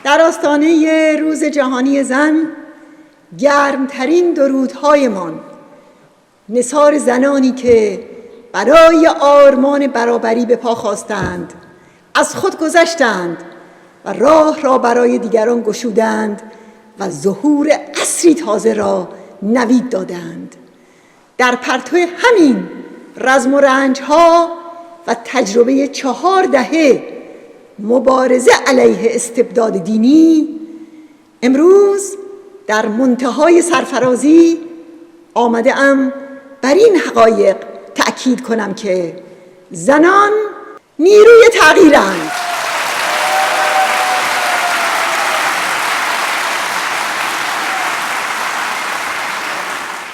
در آستانه روز جهانی زن گرمترین درودهایمان نثار زنانی که برای آرمان برابری به پا خاستند، از خود گذشتند و راه را برای دیگران گشودند و ظهور عصری تازه را نوید دادند. در پرتو همین رزم و رنج‌ها و تجربه 4 دهه مبارزه علیه استبداد دینی، امروز در منتهای سرفرازی آمده‌ام بر این حقایق تأکید کنم که زنان نیروی تغییرند.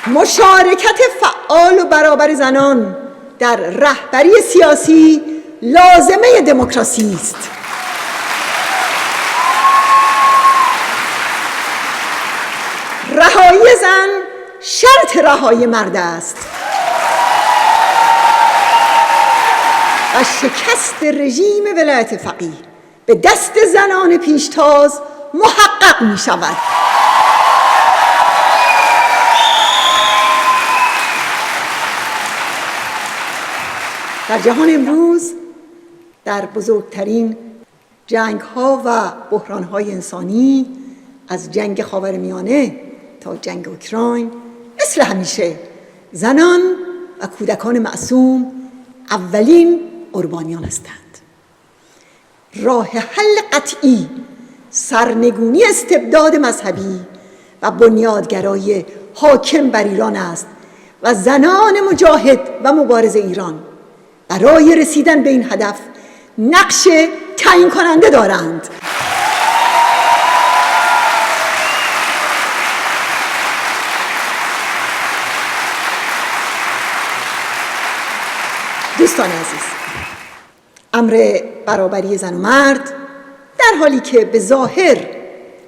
مشارکت فعال و برابر زنان در رهبری سیاسی لازمه دموکراسی است. رهایی زن شرط رهایی مرد است و شکست رژیم ولایت فقیه به دست زنان پیشتاز محقق می شود. در جهان امروز در بزرگترین جنگ‌ها و بحران‌های انسانی، از جنگ خاورمیانه تا جنگ اوکراین، مثل همیشه زنان و کودکان معصوم اولین قربانیان هستند. راه حل قطعی سرنگونی استبداد مذهبی و بنیادگرای حاکم بر ایران است و زنان مجاهد و مبارز ایران برای رسیدن به این هدف نقش تعیین کننده دارند. دوستان عزیز، امر برابری زن و مرد در حالی که به ظاهر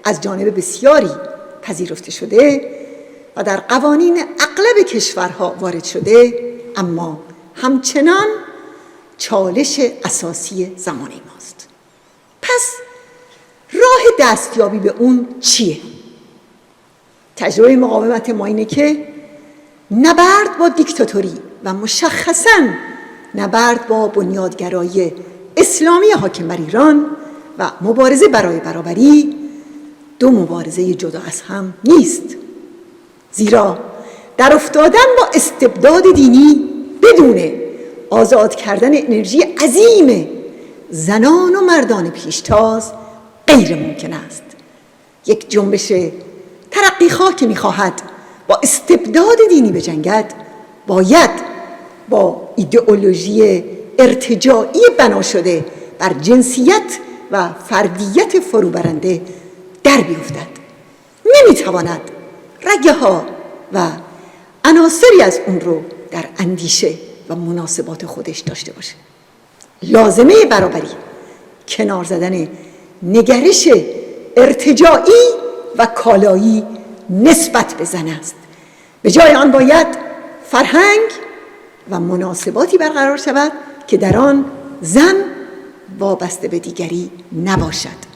از جانب بسیاری پذیرفته شده و در قوانین اغلب کشورها وارد شده، اما همچنان چالش اساسی زمانه ماست. پس راه دستیابی به اون چیه؟ تجربه مقاومت ما اینه که نبرد با دیکتاتوری و مشخصاً نبرد با بنیادگرای اسلامی حاکم بر ایران و مبارزه برای برابری دو مبارزه جدا از هم نیست. زیرا در افتادن با استبداد دینی بدون آزاد کردن انرژی عظیم زنان و مردان پیشتاز غیر ممکن است. یک جنبش ترقیخواه که می‌خواهد با استبداد دینی بجنگد، باید با ایدئولوژی ارتجاعی بنا شده بر جنسیت و فردیت فروبرنده در بیفتد. نمیتواند رگه ها و عناصری از اون رو در اندیشه و مناسبات خودش داشته باشه. لازمه برابری کنار زدن نگرش ارتجاعی و کالایی نسبت به زن است. به جای آن باید فرهنگ و مناسباتی برقرار شود که در آن زن وابسته به دیگری نباشد،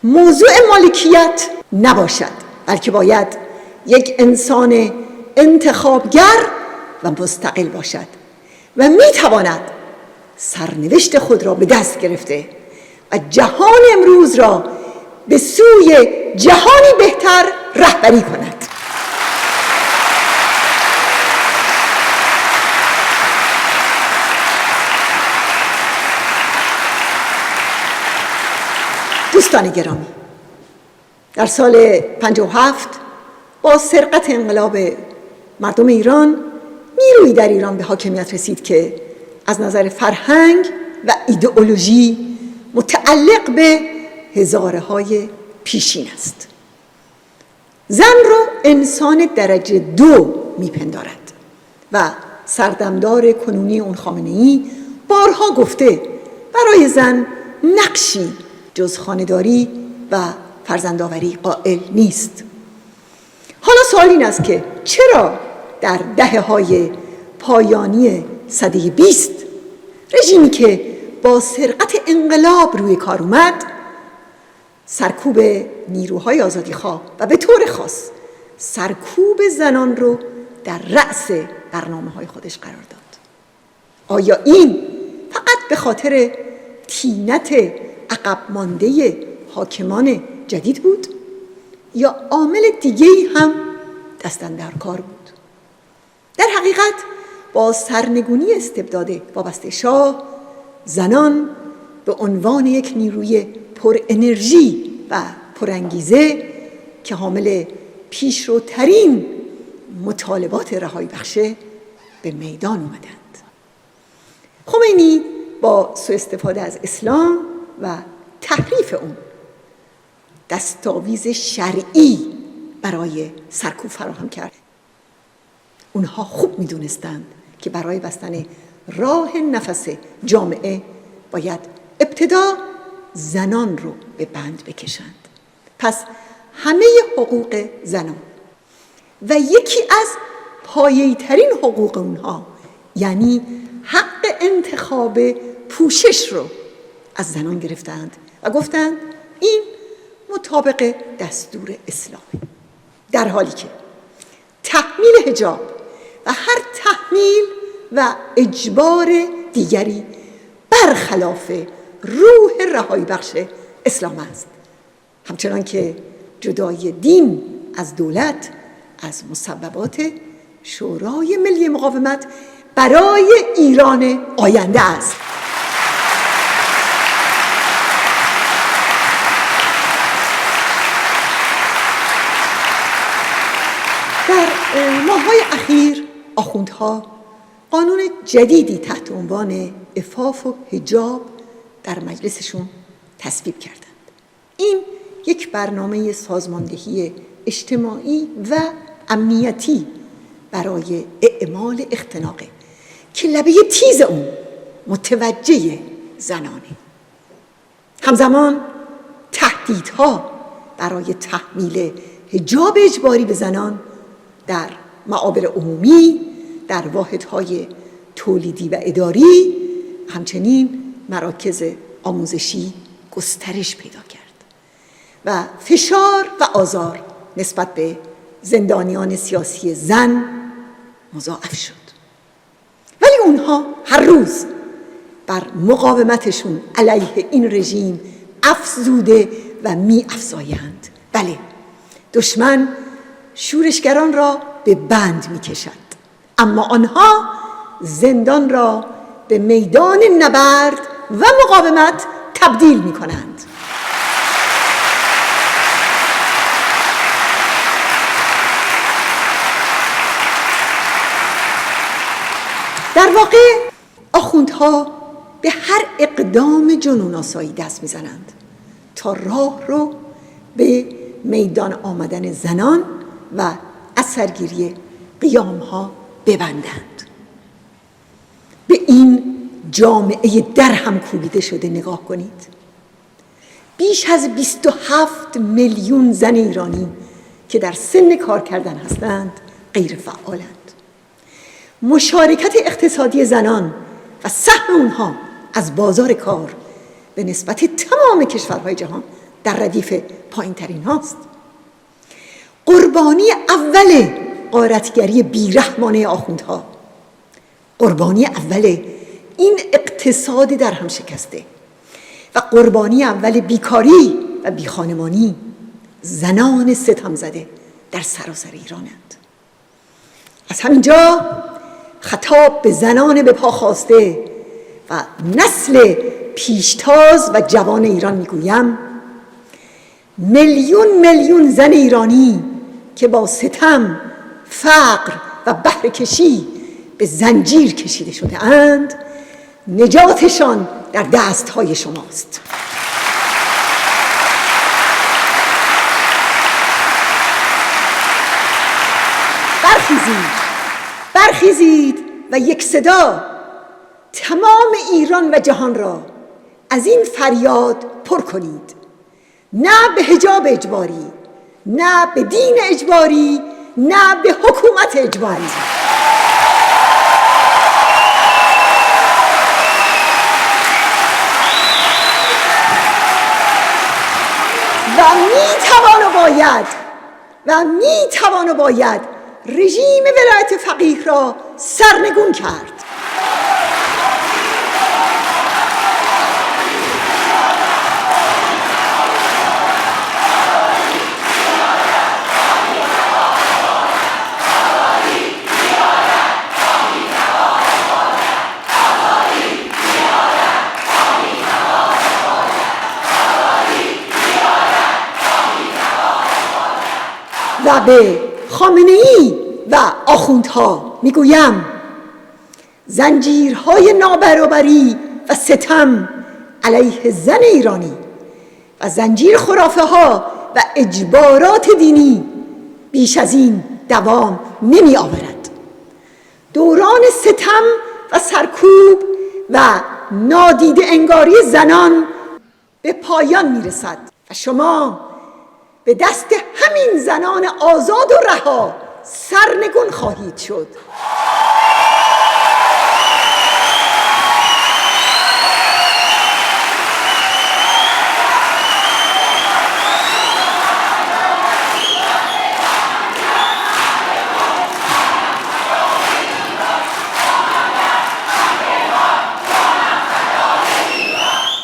موضوع مالکیت نباشد، بلکه باید یک انسان انتخابگر و مستقل باشد و میتواند سرنوشت خود را به دست گرفته و جهان امروز را به سوی جهانی بهتر رهبری کند. دوستان گرامی، در سال 57 با سرقت انقلاب مردم ایران نیرویی در ایران به حاکمیت رسید که از نظر فرهنگ و ایدئولوژی متعلق به هزاره‌های پیشین است. زن رو انسان درجه 2 میپندارد و سردمدار کنونی اون خامنه‌ای بارها گفته برای زن نقشی جز خانه‌داری و فرزندآوری قائل نیست. حالا سوال این است که چرا در دهه‌های پایانی سده 20 رژیمی که با سرقت انقلاب روی کار اومد سرکوب نیروهای آزادیخواه و به طور خاص سرکوب زنان رو در رأس برنامه‌های خودش قرار داد؟ آیا این فقط به خاطر طینت عقب مانده حاکمان جدید بود یا عامل دیگه‌ای هم دست اندر کار بود؟ در حقیقت با سرنگونی استبداد وابسته شاه، زنان به عنوان یک نیروی پر انرژی و پرانگیزه که حامل پیشروترین مطالبات رهایی بخشه به میدان اومدند. خمینی با سوء استفاده از اسلام و تحریف اون دستاویز شرعی برای سرکوب فراهم کرد. اونها خوب میدونستند که برای بستن راه نفس جامعه باید ابتدا زنان رو به بند بکشند. پس همه حقوق زنان و یکی از پایه‌ترین حقوق اونها یعنی حق انتخاب پوشش رو از زنان گرفتند و گفتند این مطابق دستور اسلام، در حالی که تحمیل حجاب و هر تحمیل و اجبار دیگری برخلاف روح رهایی بخش اسلام است. همچنان که جدای دین از دولت از مسببات شورای ملی مقاومت برای ایران آینده است. در ماه‌های اخیر آخوندها قانون جدیدی تحت عنوان عفاف و حجاب در مجلسشون تصویب کردند. این یک برنامه سازماندهی اجتماعی و امنیتی برای اعمال اختناقه که لبه تیز اون متوجه زنانه. همزمان تهدیدها برای تحمیل حجاب اجباری به زنان در معابر عمومی، در واحدهای تولیدی و اداری، همچنین مراکز آموزشی گسترش پیدا کرد و فشار و آزار نسبت به زندانیان سیاسی زن مضاعف شد. ولی اونها هر روز بر مقاومتشون علیه این رژیم افزوده و می افزایند. بله، دشمن شورشگران را به بند می کشد، اما آنها زندان را به میدان نبرد و مقاومت تبدیل می کنند. در واقع آخوندها به هر اقدام جنون‌آسایی دست می‌زنند تا راه رو به میدان آمدن زنان و از سرگیری قیامها ببندند. به این جامعه در هم کوبیده شده نگاه کنید. بیش از 27 میلیون زن ایرانی که در سن کار کردن هستند غیر فعالند. مشارکت اقتصادی زنان و سهم اونها از بازار کار به نسبت تمام کشورهای جهان در ردیف پایین ترین هاست. قربانی اول غارتگری بیرحمانه آخوندها، قربانی اول این اقتصاد در هم شکسته و قربانی اول بیکاری و بیخانمانی زنان ستم زده در سراسر ایرانند. از همینجا خطاب به زنان به پا خواسته و نسل پیشتاز و جوان ایران میگویم: میلیون میلیون زن ایرانی که با ستم، فقر و بهره کشی به زنجیر کشیده شده اند، نجاتشان در دستهای شماست. برخیزید و یک صدا تمام ایران و جهان را از این فریاد پر کنید: نه به حجاب اجباری، نه به دین اجباری، نه به حکومت اجباری. و میتوان و باید رژیم ولایت فقیه را سرنگون کرد. و به خامنه‌ای و آخوندها میگویم: زنجیرهای نابرابری و ستم علیه زن ایرانی و زنجیر خرافه ها و اجبارات دینی بیش از این دوام نمی آورد. دوران ستم و سرکوب و نادیده انگاری زنان به پایان می رسد و شما به دست همین زنان آزاد و رها سرنگون خواهید شد.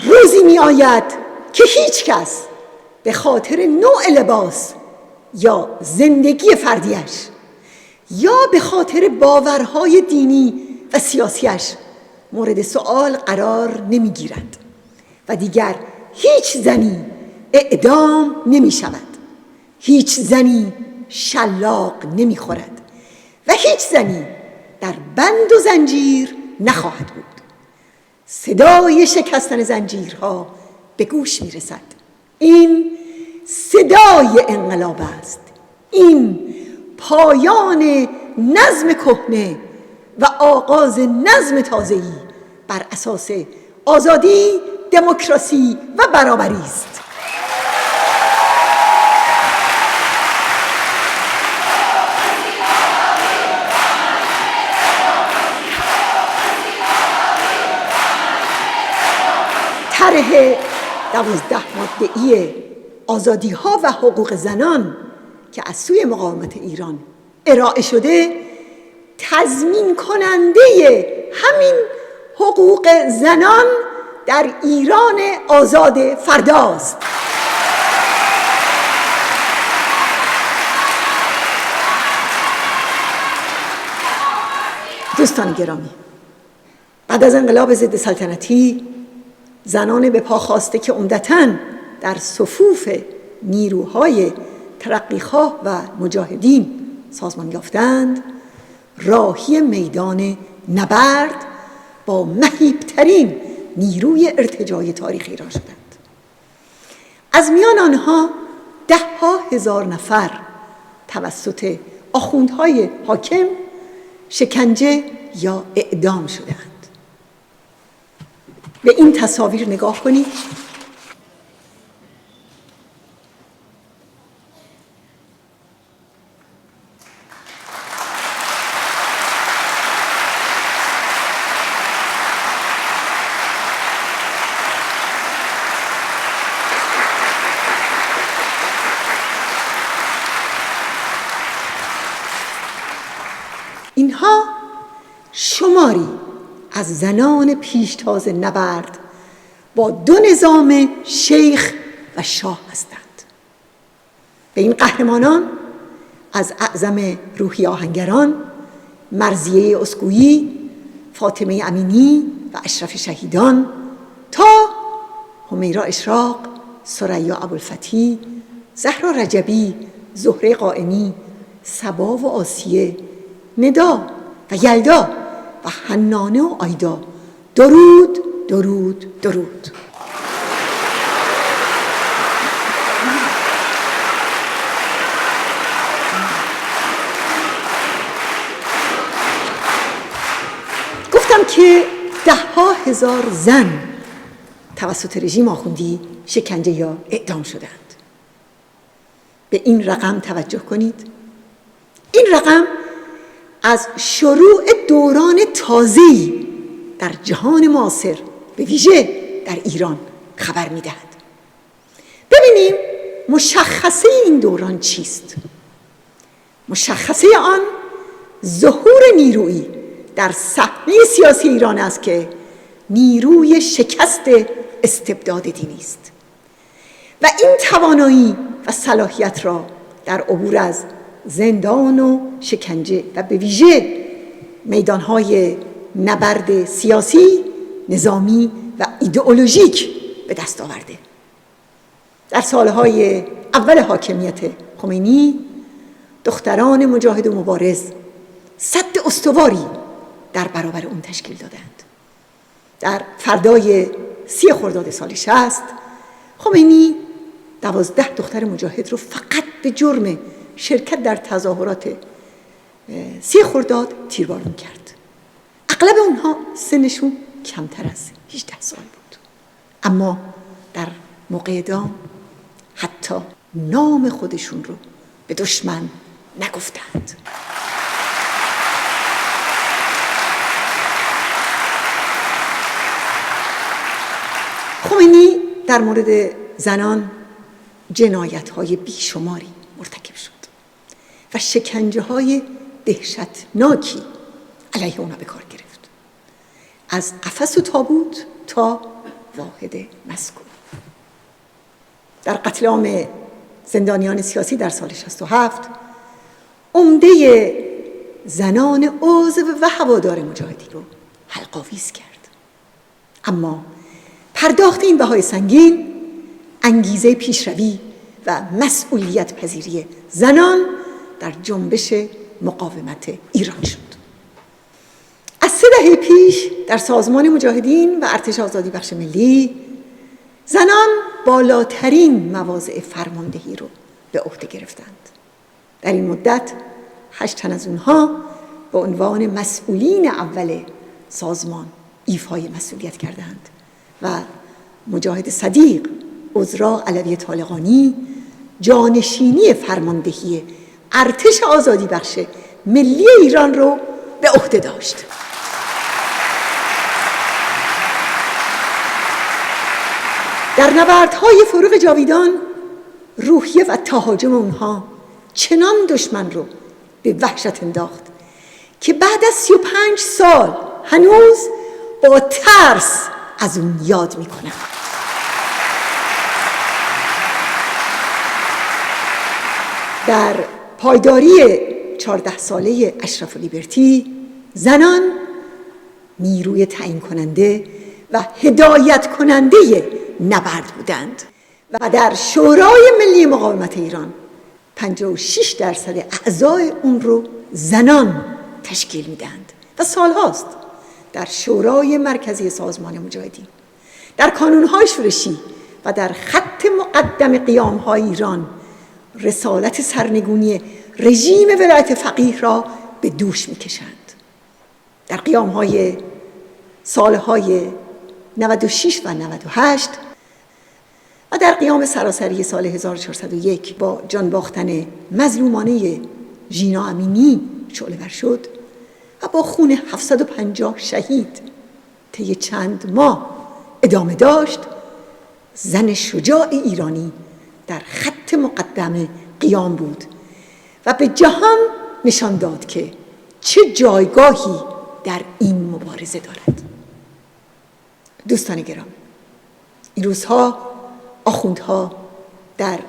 روزی می آید که هیچ کس به خاطر نوع لباس یا زندگی فردیش یا به خاطر باورهای دینی و سیاسیش مورد سؤال قرار نمیگیرد و دیگر هیچ زنی اعدام نمی شود، هیچ زنی شلاق نمی خورد و هیچ زنی در بند و زنجیر نخواهد بود. صدای شکستن زنجیرها به گوش می رسد. این صدای انقلاب است. این پایان نظم کهنه و آغاز نظم تازه‌ای بر اساس آزادی، دموکراسی و برابری است. طرح 12 ماده‌ای آزادی‌ها و حقوق زنان که از سوی مقاومت ایران ارائه شده تضمین کننده همین حقوق زنان در ایران آزاد فرداست. دوستان گرامی، بعد از انقلاب ضد سلطنتی زنان به پا خواسته که عمدتاً در صفوف نیروهای ترقیخواه و مجاهدین سازمان یافتند، راهی میدان نبرد با مهیبترین نیروی ارتجاعی تاریخی را شدند. از میان آنها 10,000 نفر توسط آخوندهای حاکم شکنجه یا اعدام شدند. به این تصاویر نگاه کنید. اینها شماری از زنان پیشتاز نبرد با 2 نظام شیخ و شاه هستند. به این قهرمانان از اعظم روحی آهنگران، مرضیه اسکویی، فاطمه امینی و اشرف شهیدان تا همیرا اشراق، ثریا ابوالفتحی، زهرا رجبی، زهره قائمی، صبا و آسیه، ندا و یلدا و حنانه و آیدا درود درود درود. گفتم که 10,000 زن توسط رژیم آخوندی شکنجه یا اعدام شدند. به این رقم توجه کنید. این رقم از شروع دوران تازه‌ای در جهان معاصر به ویژه در ایران خبر می‌دهد. ببینیم مشخصه این دوران چیست؟ مشخصه آن ظهور نیرویی در صحنه سیاسی ایران است که نیروی شکست استبداد دینی است و این توانایی و صلاحیت را در عبور از زندان و شکنجه و به ویژه میدانهای نبرد سیاسی، نظامی و ایدئولوژیک به دست آورده. در سالهای اول حاکمیت خمینی دختران مجاهد و مبارز سد استواری در برابر اون تشکیل دادند. در فردای 30 خرداد سال 60 خمینی 12 دختر مجاهد رو فقط به جرم شرکت در تظاهرات 30 خرداد تیربارون کرد. اغلب اونها سنشون کمتر از 18 سال بود، اما در موقع اعدام حتی نام خودشون رو به دشمن نگفتند. خمینی در مورد زنان جنایت‌های بیشماری مرتکب شد و شکنجه‌های دهشتناکی علیه اونا به کار گرفت، از قفس و تابوت تا واحد مسکون. در قتل عام زندانیان سیاسی در سال 67 عمده زنان عضو و هوادار مجاهدین رو حلق‌آویز کرد، اما پرداخت این بهای سنگین انگیزه پیشروی و مسئولیت پذیری زنان در جنبش مقاومت ایران شد. از 3 دهه پیش در سازمان مجاهدین و ارتش آزادی بخش ملی زنان بالاترین مواضع فرماندهی رو به عهده گرفتند. در این مدت 8 تن از اونها به عنوان مسئولین اول سازمان ایفای مسئولیت کردند و مجاهد صدیق عذرا علوی طالقانی جانشینی فرماندهی ارتش آزادی بخش ملی ایران رو به عهده داشت. در نبردهای فروغ جاویدان روحیه و تهاجم اونها چنان دشمن رو به وحشت انداخت که بعد از 35 سال هنوز با ترس از اون یاد میکنم. در پایداری 14 ساله اشرف لیبرتی زنان نیروی تعیین کننده و هدایت کننده نبرد بودند و در شورای ملی مقاومت ایران 56% اعضای اون رو زنان تشکیل میدند و سالهاست در شورای مرکزی سازمان مجاهدین، در کانون‌های شورشی و در خط مقدم قیام‌های ایران رسالت سرنگونی رژیم ولایت فقیه را به دوش می‌کشند. در قیام‌های سالهای 96 و 98 و در قیام سراسری سال 1401 با جان باختن مظلومانه ژینا امینی شعله‌ور شد و با خون 750 شهید طی چند ماه ادامه داشت، زن شجاع ایرانی در خط مقدم قیام بود و به جهان نشان داد که چه جایگاهی در این مبارزه دارد. دوستان گرامی، این روزها آخوندها در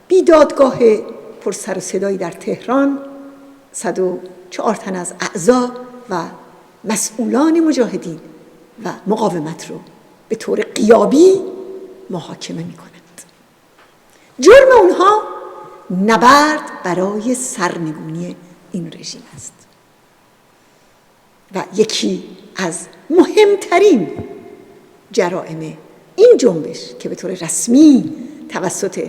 بیدادگاه پرسر و صدایی در تهران 104 تن از اعضا و مسئولان مجاهدین و مقاومت رو به طور غیابی محاکمه می‌کنند. جرم اونها نبرد برای سرنگونی این رژیم است و یکی از مهمترین جرائم این جنبش که به طور رسمی توسط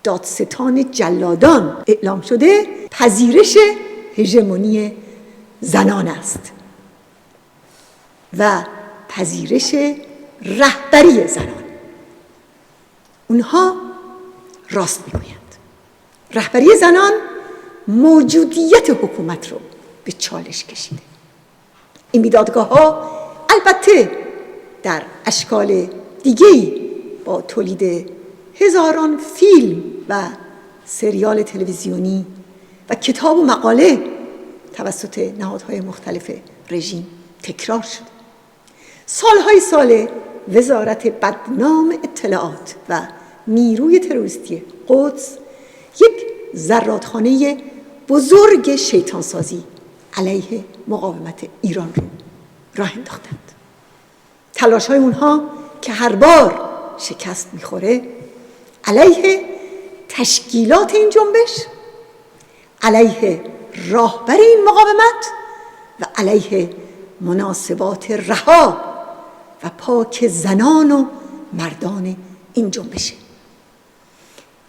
دادستان جلادان اعلام شده، پذیرش هژمونی زنان است و پذیرش رهبری زنان. اونها راست میگویند. رهبری زنان موجودیت حکومت رو به چالش کشیده. این بیدادگاه‌ها البته در اشکال دیگه‌ای با تولید هزاران فیلم و سریال تلویزیونی و کتاب و مقاله توسط نهادهای مختلف رژیم تکرار شد. سالهای سال وزارت بدنام اطلاعات و نیروی تروریستی قدس یک زرادخانه بزرگ شیطانسازی علیه مقاومت ایران رو راه انداختند. تلاش‌های اونها که هر بار شکست می‌خوره، علیه تشکیلات این جنبش، علیه راهبر این مقاومت و علیه مناسبات رها و پاک زنان و مردان این جنبشه.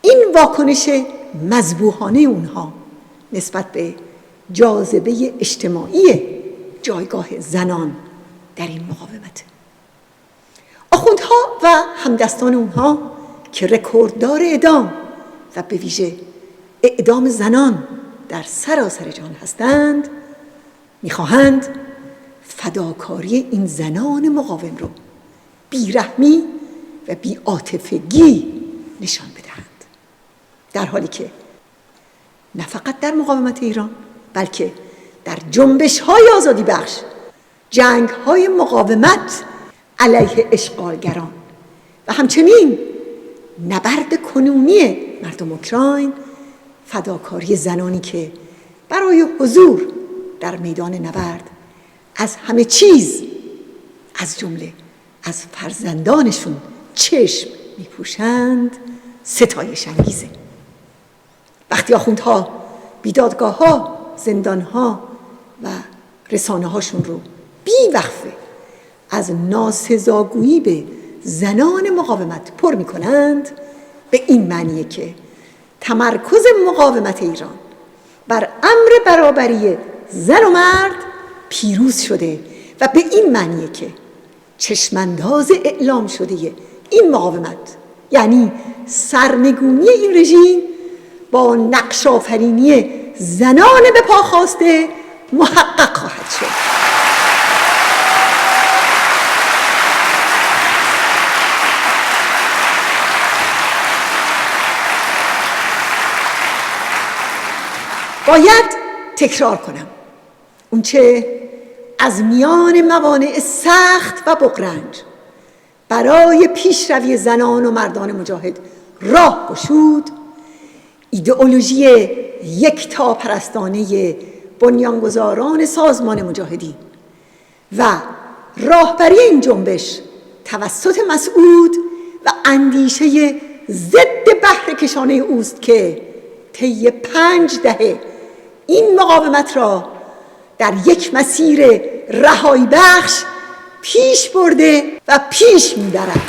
این واکنش مذبوحانه اونها نسبت به جاذبه اجتماعی جایگاه زنان در این مقاومت. آخوندها و همدستان اونها که رکورددار اعدام و به ویژه اعدام زنان در سراسر جهان هستند، میخواهند فداکاری این زنان مقاوم رو بیرحمی و بی‌عاطفگی نشان بدهند، در حالی که نه فقط در مقاومت ایران بلکه در جنبش‌های آزادی بخش، جنگ‌های مقاومت علیه اشغالگران و همچنین نبرد کنونی مردم اوکراین، فداکاری زنانی که برای حضور در میدان نبرد از همه چیز، از جمله از فرزندانشون چشم میپوشند، ستایش انگیزه. وقتی آخوندها بیدادگاه‌ها، زندان‌ها و رسانه‌هاشون رو بی‌وقفه از ناسزاگویی به زنان مقاومت پر می‌کنند، به این معنیه که تمرکز مقاومت ایران بر امر برابری زن و مرد پیروز شده و به این معنیه که چشمانداز اعلام شده این مقاومت، یعنی سرنگونی این رژیم، با نقش آفرینی زنان به پا خواسته محقق خواهد شد. باید تکرار کنم اونچه از میان موانع سخت و بغرنج برای پیشروی زنان و مردان مجاهد راه گشود، ایدئولوژی یکتاپرستانه بنیانگذاران سازمان مجاهدین و راهبری این جنبش توسط مسعود و اندیشه ضد بهره‌کشانه اوست که طی 5 دهه این مقاومت را در یک مسیر رهایی بخش پیش برده و پیش می‌برد.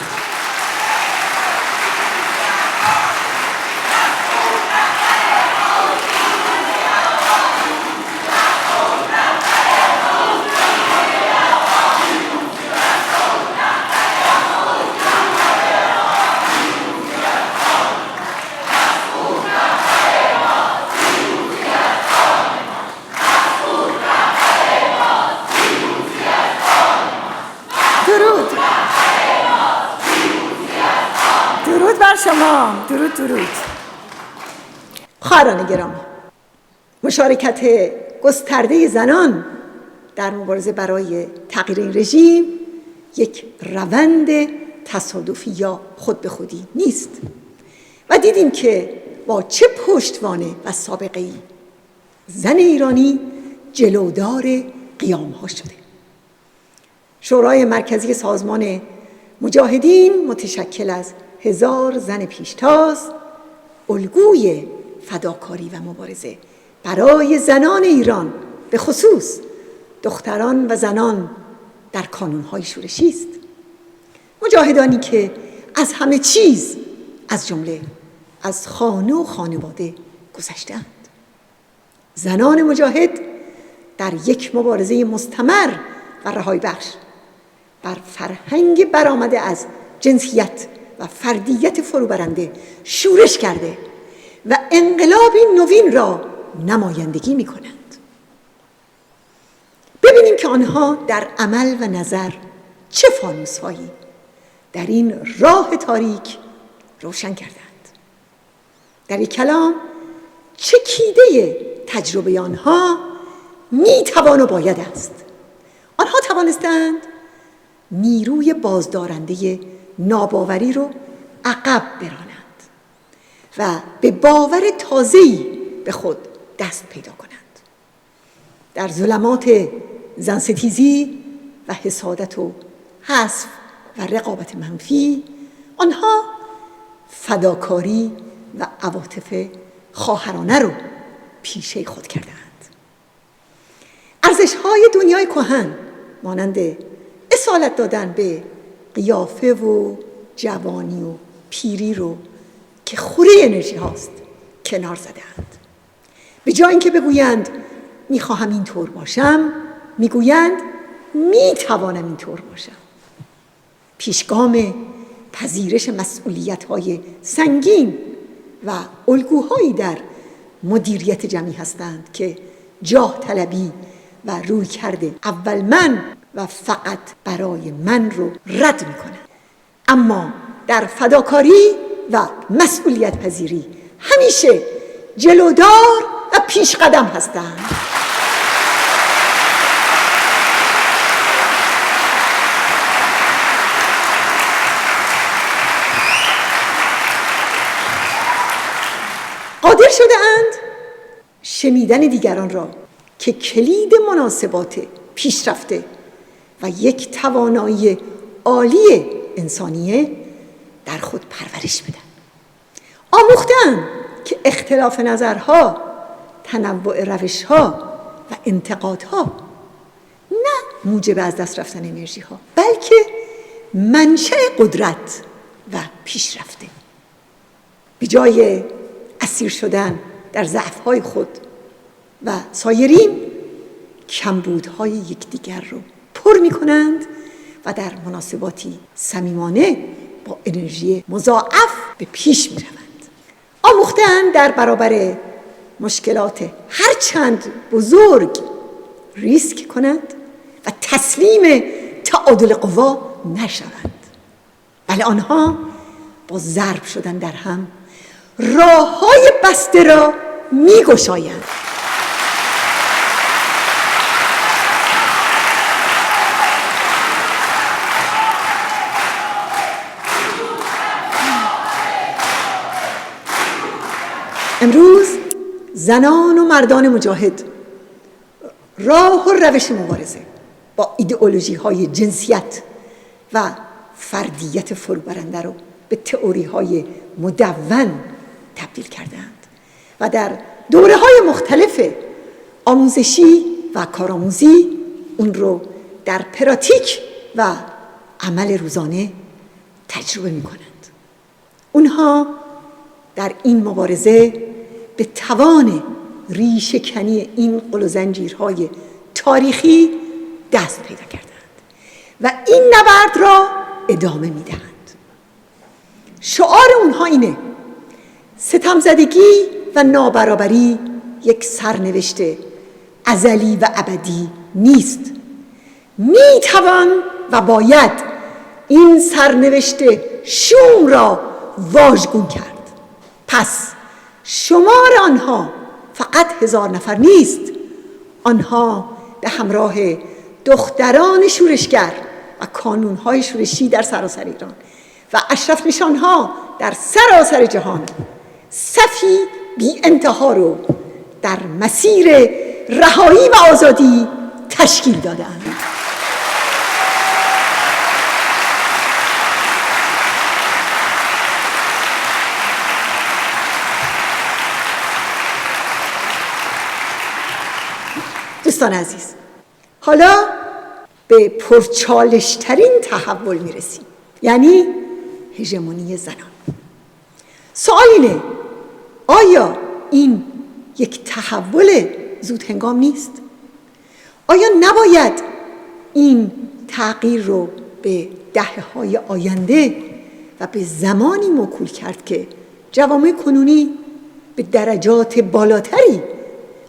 سلام، درود. خواهران گرامی، مشارکت گسترده زنان در مبارزه برای تغییر این رژیم یک روند تصادفی یا خود به خودی نیست و دیدیم که با چه پشتوانه و سابقه‌ای زن ایرانی جلودار قیام‌ها شده. شورای مرکزی سازمان مجاهدین متشکل از 1000 زن پیشتاز، الگوی فداکاری و مبارزه برای زنان ایران، به خصوص دختران و زنان در کانون‌های شورشی است. مجاهدانی که از همه چیز، از جمله از خانه و خانواده گذشتند. زنان مجاهد در یک مبارزه مستمر و رهایی بخش بر فرهنگ برآمده از جنسیت و فردیت فروبرنده شورش کرده و انقلابی نوین را نمایندگی می کنند. ببینیم که آنها در عمل و نظر چه فانوس‌هایی در این راه تاریک روشن کردند. در یک کلام چه کیده تجربه آنها می توان و باید است. آنها توانستند نیروی بازدارنده ناباوری رو عقب برانند و به باور تازه‌ای به خود دست پیدا کنند. در ظلمات زنستیزی و حسادت و حذف و رقابت منفی آنها فداکاری و عواطف خواهرانه رو پیشه خود کردند. ارزش‌های دنیای کهن مانند اصالت دادن به قیافه و جوانی و پیری رو که خوره انرژی هاست کنار زدند. به جای اینکه بگویند میخواهم اینطور باشم، میگویند میتوانم اینطور باشم. پیشگام پذیرش مسئولیت‌های سنگین و الگوهایی در مدیریت جمعی هستند که جاه طلبی و روی کرده اول من و فقط برای من رو رد میکنند. اما در فداکاری و مسئولیت پذیری همیشه جلودار و پیش قدم هستند. قادر شده‌اند شنیدن دیگران را که کلید مناسبات پیشرفته و یک توانایی عالی انسانیه در خود پرورش بدن. آموختند که اختلاف نظرها، تنوع روشها و انتقادها نه موجب از دست رفتن انرژی ها، بلکه منشأ قدرت و پیشرفته. به جای اسیر شدن در ضعف‌های خود و سایرین، کمبودهای یکدیگر رو پر می‌کنند و در مناسباتی صمیمانه با انرژی مضاعف به پیش می‌روند. آموختند در برابر مشکلات هر چند بزرگ ریسک کنند و تسلیم تعادل قوا نشوند. بله، آنها با ضرب شدن در هم راه‌های بسته را می‌گشایند. امروز زنان و مردان مجاهد راه و روش مبارزه با ایدئولوژی‌های جنسیت و فردیت فروبرنده رو به تئوری‌های مدون تبدیل کردند و در دوره‌های مختلف آموزشی و کارآموزی اون رو در پراتیک و عمل روزانه تجربه می‌کنند. اونها در این مبارزه به توان ریشه‌کنی این قل و زنجیرهای تاریخی دست پیدا کردند و این نبرد را ادامه می‌دهند. شعار اونها اینه: ستمزدگی و نابرابری یک سرنوشت ازلی و ابدی نیست. میتوان و باید این سرنوشت شوم را واژگون کرد. پس شمار آنها فقط 1000 نفر نیست، آنها به همراه دختران شورشگر و کانونهای شورشی در سراسر ایران و اشرف نشانها در سراسر جهان صفی بی انتها رو در مسیر رهایی و آزادی تشکیل دادند. دوستان عزیز، حالا به پرچالشترین تحول میرسیم، یعنی هژمونی زنان. سوال اینه، آیا این یک تحول زود هنگام نیست؟ آیا نباید این تغییر رو به دهه‌های آینده و به زمانی موکول کرد که جوامع کنونی به درجات بالاتری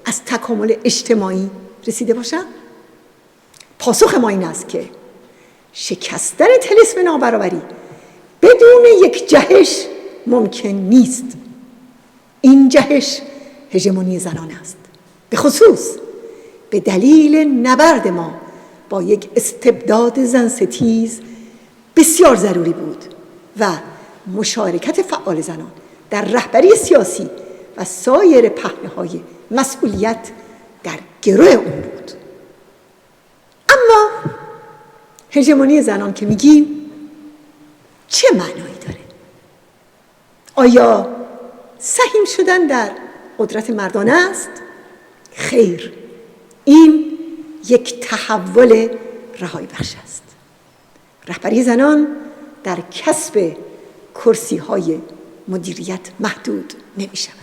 از تکامل اجتماعی رسیده باشند؟ پاسخ ما این است که شکستن طلسم نابرابری بدون یک جهش ممکن نیست. این جهش هژمونی زنان است، به خصوص به دلیل نبرد ما با یک استبداد زنستیز بسیار ضروری بود و مشارکت فعال زنان در رهبری سیاسی و سایر پهنه‌های مسئولیت در گروه اون بود. اما هژمونی زنان که میگیم چه معنایی داره؟ آیا سهیم شدن در قدرت مردان است؟ خیر، این یک تحول رهایی بخش است. رهبری زنان در کسب کرسی‌های مدیریت محدود نمی شود.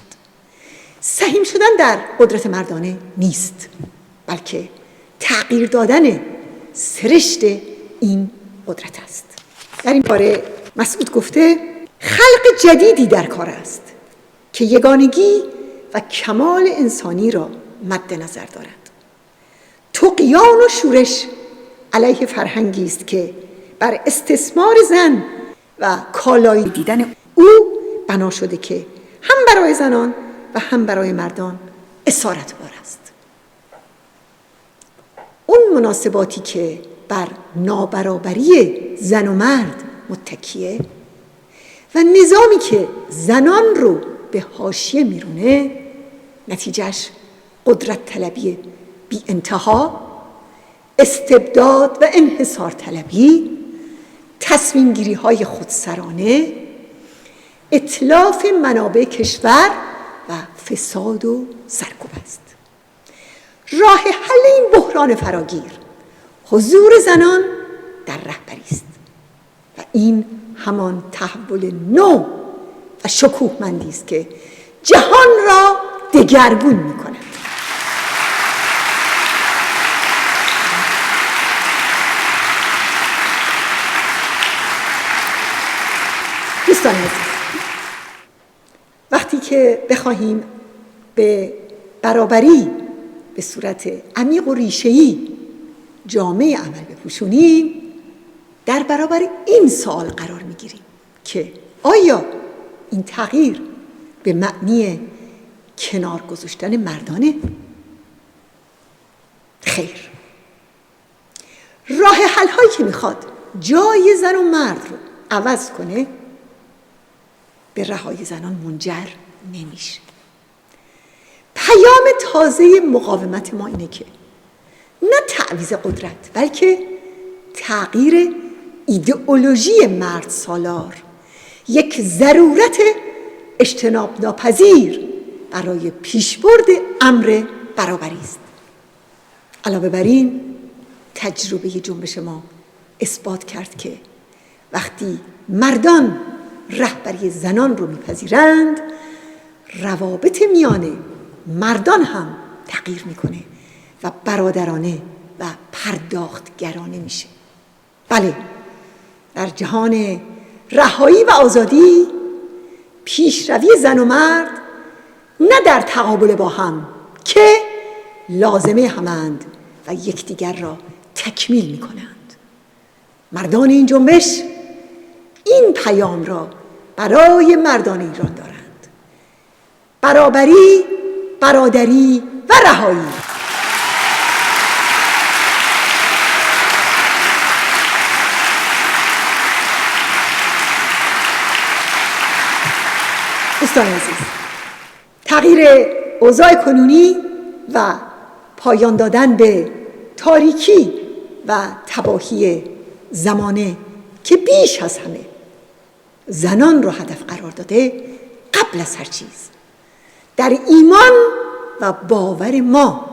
سهیم شدن در قدرت مردانه نیست، بلکه تغییر دادن سرشت این قدرت است. در این باره مسعود گفته خلق جدیدی در کار است که یگانگی و کمال انسانی را مد نظر دارد. طغیان و شورش علیه فرهنگی است که بر استثمار زن و کالایی دیدن او بنا شده که هم برای زنان و هم برای مردان اسارت بار است. اون مناسباتی که بر نابرابری زن و مرد متکیه و نظامی که زنان رو به حاشیه میرونه، نتیجهش قدرت طلبی بی انتها، استبداد و انحصار طلبی، تصمیم گیری های خودسرانه، اتلاف منابع کشور و فساد و سرکوب است. راه حل این بحران فراگیر حضور زنان در رهبری است و این همان تحول نو و شکوهمندی است که جهان را دگرگون می‌کند. دوستان عزیز، وقتی که بخواهیم به برابری به صورت عمیق و ریشه‌ای جامعه عمل بپوشونیم، در برابر این سوال قرار میگیریم که آیا این تغییر به معنی کنار گذاشتن مردانه؟ خیر. راه حل هایی که میخواد جای زن و مرد رو عوض کنه به رهایی زنان منجر نمیشه. پیام تازه مقاومت ما اینه که نه تعویض قدرت، بلکه تغییر ایدئولوژی مرد سالار یک ضرورت اجتناب ناپذیر برای پیشبرد امر برابری است. علاوه بر این، تجربه جنبش ما اثبات کرد که وقتی مردان رهبری زنان رو میپذیرند، روابط میان مردان هم تغییر میکنه و برادرانه و پرداختگرانه میشه. بله، در جهان رهایی و آزادی پیشروی زن و مرد نه در تقابل با هم که لازمه همند و یکدیگر را تکمیل میکنند. مردان این جنبش این پیام را برای مردان ایران دارند: برابری، برادری و رهایی. دوستان عزیز، تغییر اوضاع کنونی و پایان دادن به تاریکی و تباهی زمانه که بیش از همه زنان را هدف قرار داده، قبل از هر چیز در ایمان و باور ما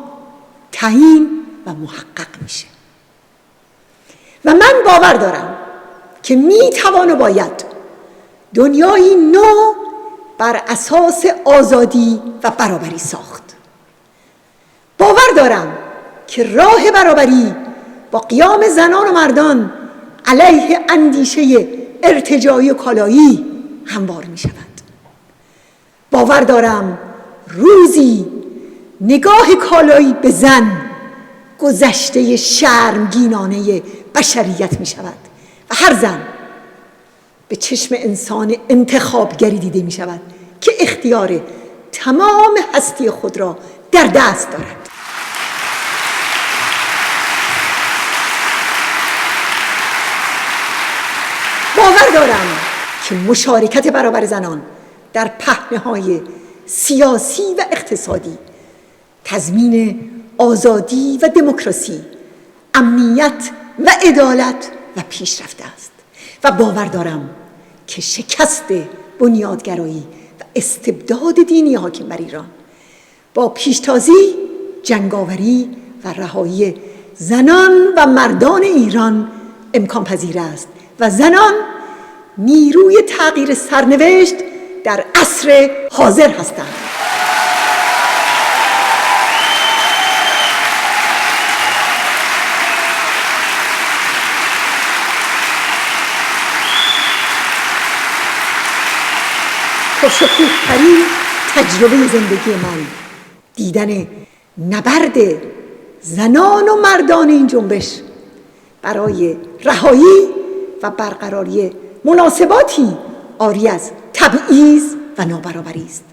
تعیین و محقق میشه. و من باور دارم که میتوان و باید دنیایی نو بر اساس آزادی و برابری ساخت. باور دارم که راه برابری با قیام زنان و مردان علیه اندیشه ارتجاعی و کالایی هموار می شود. باور دارم روزی نگاه کالایی به زن گذشته شرمگینانه بشریت می شود و هر زن به چشم انسان انتخابگری دیده می شود که اختیار تمام هستی خود را در دست دارد. باور دارم که مشارکت برابر زنان در پهنه‌های سیاسی و اقتصادی تضمین آزادی و دموکراسی، امنیت و عدالت و پیشرفت است. و باور دارم که شکست بنیادگرایی و استبداد دینی حاکم بر ایران با پیشتازی، جنگاوری و رهایی زنان و مردان ایران امکان پذیر است و زنان نیروی تغییر سرنوشت در عصر حاضر هستند. پرشکوه‌ترین تجربه زندگی من دیدن نبرد زنان و مردان این جنبش برای رهایی و برقراری مناسباتی عاری از تبعیض و نابرابری است.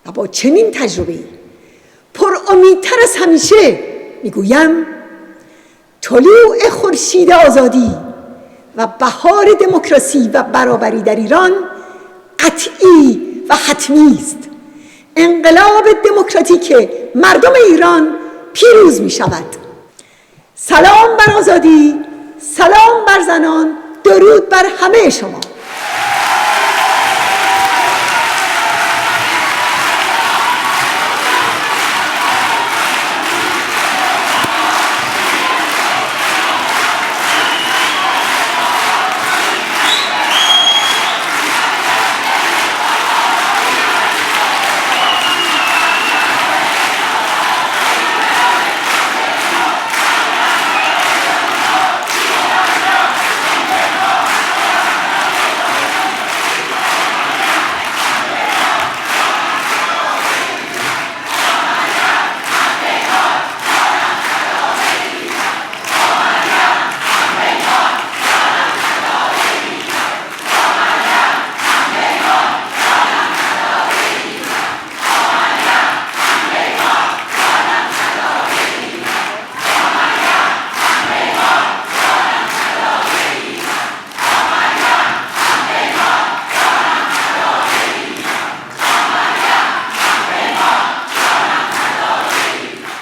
و با چنین تجربه‌ای پر امیدتر از همیشه میگویم طلوع خورشید آزادی و بهار دموکراسی و برابری در ایران قطعی و حتمی است. انقلاب دموکراتیک مردم ایران پیروز می شود. سلام بر آزادی، سلام بر زنان، درود بر همه شما.